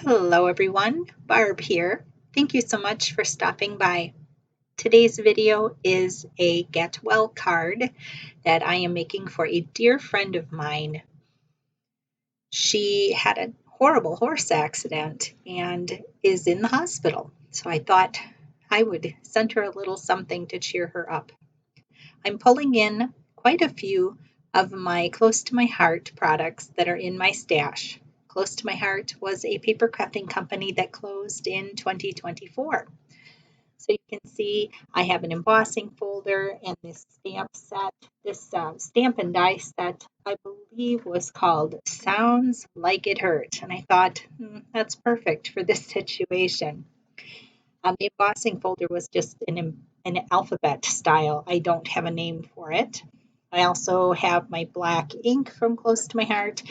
Hello everyone, Barb here. Thank you so much for stopping by. Today's video is a get well card that I am making for a dear friend of mine. She had a horrible horse accident and is in the hospital. So I thought I would send her a little something to cheer her up. I'm pulling in quite a few of my close to my heart products that are in my stash. Close to my heart was a paper crafting company that closed in 2024. So you can see I have an embossing folder and this stamp set, this stamp and die set, I believe was called Sounds Like It Hurt. And I thought, that's perfect for this situation. The embossing folder was just an alphabet style. I don't have a name for it. I also have my black ink from Close to My Heart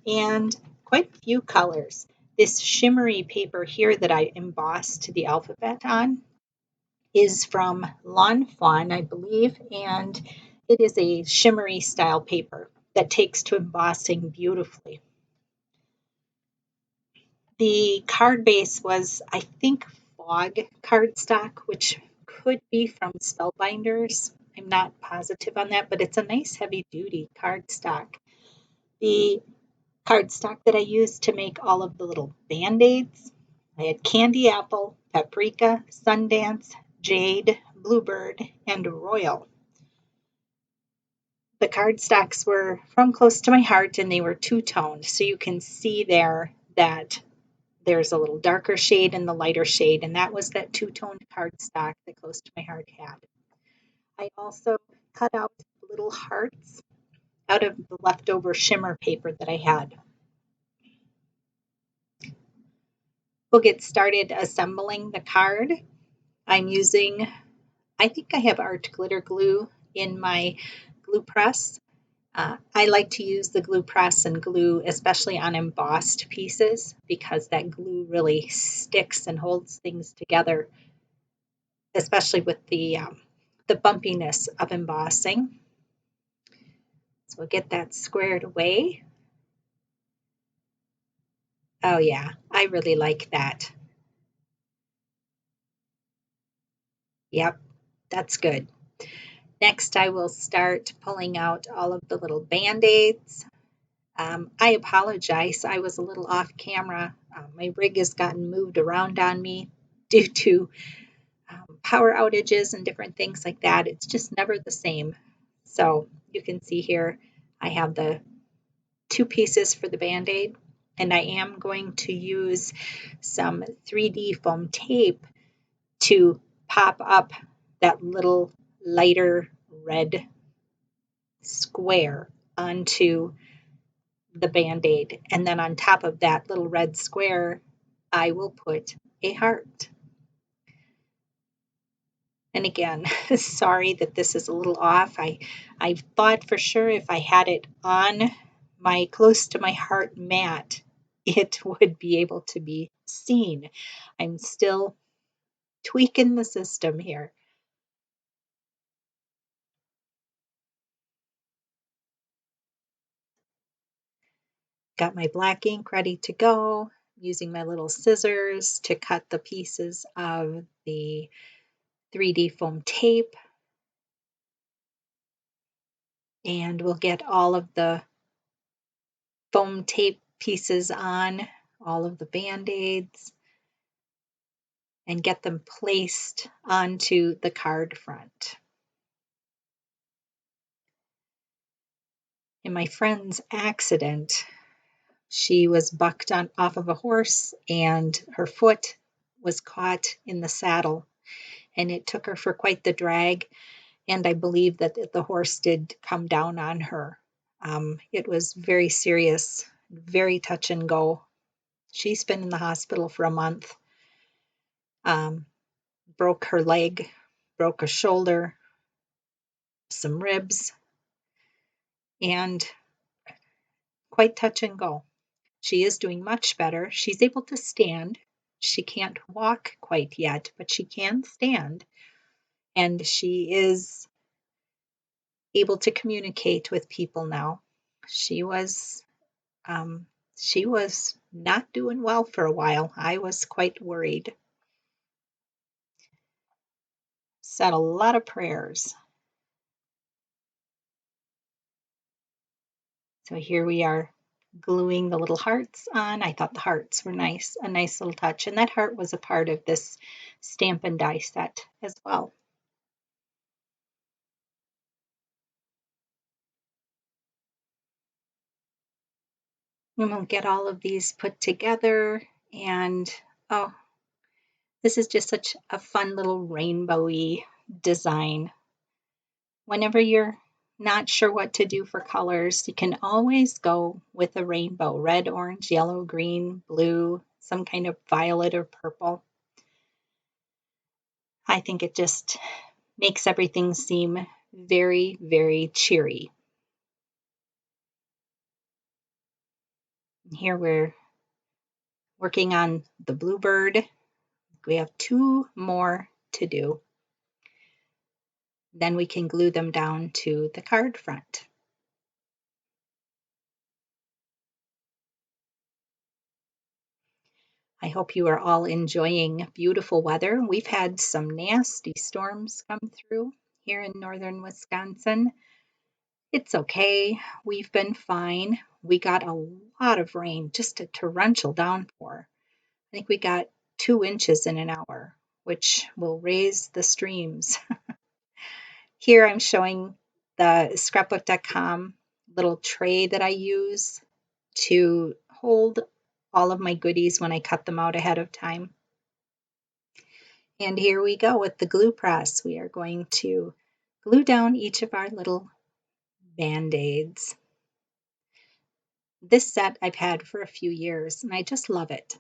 and quite a few colors. This shimmery paper here that I embossed the alphabet on is from Lawn Fawn, I believe, and it is a shimmery style paper that takes to embossing beautifully. The card base was, I think, fog cardstock, which could be from Spellbinders. I'm not positive on that, but it's a nice heavy duty cardstock. The cardstock that I used to make all of the little band-aids, I had candy apple, paprika, Sundance, jade, bluebird, and royal. The cardstocks were from Close to My Heart and they were two-toned, so you can see there that there's a little darker shade and the lighter shade, and that was that two-toned cardstock that Close to My Heart had. I also cut out little hearts out of the leftover shimmer paper that I had. We'll get started assembling the card. I'm using, I think I have art glitter glue in my glue press. I like to use the glue press and glue, especially on embossed pieces, because that glue really sticks and holds things together, especially with the bumpiness of embossing. So we'll get that squared away. Oh yeah, I really like that. Yep, that's good. Next, I will start pulling out all of the little band-aids. I apologize, I was a little off camera. My rig has gotten moved around on me due to power outages and different things like that. It's just never the same. So you can see here, I have the two pieces for the Band-Aid, and I am going to use some 3D foam tape to pop up that little lighter red square onto the Band-Aid. And then on top of that little red square, I will put a heart. And again, sorry that this is a little off. I thought for sure if I had it on my Close to My Heart mat, it would be able to be seen. I'm still tweaking the system here. Got my black ink ready to go, using my little scissors to cut the pieces of the 3D foam tape. And we'll get all of the foam tape pieces on all of the Band-Aids and get them placed onto the card front. In my friend's accident, she was bucked off of a horse and her foot was caught in the saddle, and it took her for quite the drag, and I believe that the horse did come down on her. It was very serious, very touch and go. She's been in the hospital for a month. Broke her leg, broke a shoulder, some ribs, and quite touch and go. She is doing much better. She's able to stand. She can't walk quite yet, but she can stand. And she is able to communicate with people now. She was She was not doing well for a while. I was quite worried. Said a lot of prayers. So here we are gluing the little hearts on. I thought the hearts were nice, a nice little touch. And that heart was a part of this stamp and die set as well. And we'll get all of these put together. And oh, this is just such a fun little rainbowy design. Whenever you're not sure what to do for colors, you can always go with a rainbow: red, orange, yellow, green, blue, some kind of violet or purple. I think it just makes everything seem very, very cheery. Here we're working on the bluebird. We have 2 more to do. Then we can glue them down to the card front. I hope you are all enjoying beautiful weather. We've had some nasty storms come through here in northern Wisconsin. It's okay. We've been fine. We got a lot of rain, just a torrential downpour. I think we got 2 inches in an hour, which will raise the streams. Here I'm showing the scrapbook.com little tray that I use to hold all of my goodies when I cut them out ahead of time. And here we go with the glue press. We are going to glue down each of our little band-aids. This set I've had for a few years and I just love it.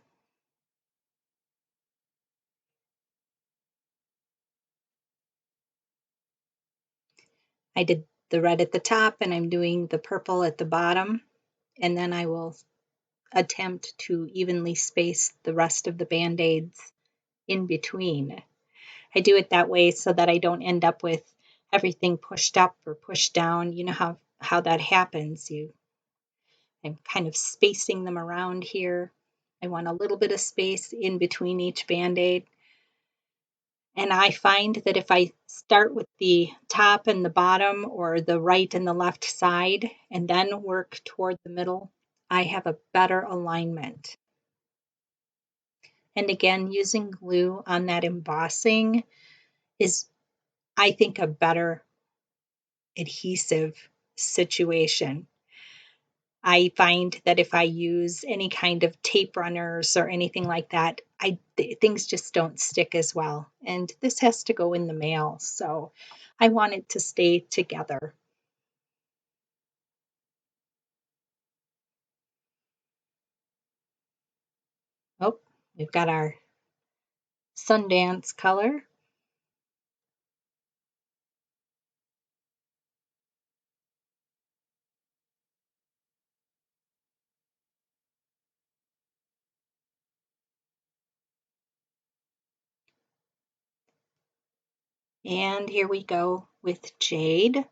I did the red at the top and I'm doing the purple at the bottom, and then I will attempt to evenly space the rest of the band-aids in between. I do it that way so that I don't end up with everything pushed up or pushed down. You know how that happens. I'm kind of spacing them around here. I want a little bit of space in between each band-aid. And I find that if I start with the top and the bottom, or the right and the left side, and then work toward the middle, I have a better alignment. And again, using glue on that embossing is, I think, a better adhesive situation. I find that if I use any kind of tape runners or anything like that, things just don't stick as well. And this has to go in the mail, so I want it to stay together. Oh, we've got our Sundance color. And here we go with Jade.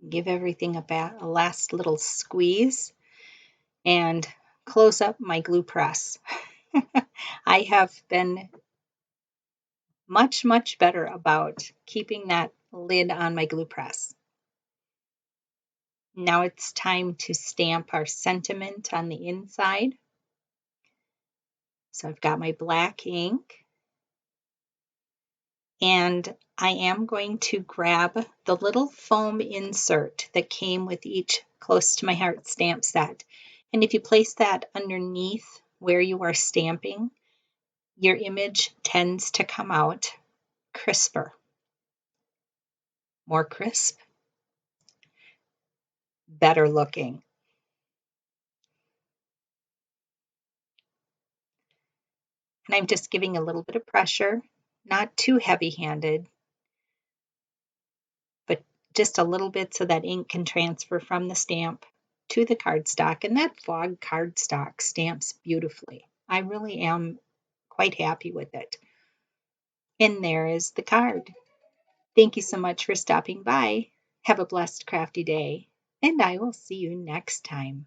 Give everything a last little squeeze and close up my glue press. I have been much, much better about keeping that lid on my glue press. Now it's time to stamp our sentiment on the inside. So I've got my black ink, and I am going to grab the little foam insert that came with each Close to My Heart stamp set. And if you place that underneath where you are stamping, your image tends to come out crisper, more crisp, better looking. And I'm just giving a little bit of pressure, not too heavy-handed, but just a little bit so that ink can transfer from the stamp to the cardstock, and that fog cardstock stamps beautifully. I really am quite happy with it. And there is the card. Thank you so much for stopping by. Have a blessed crafty day, and I will see you next time.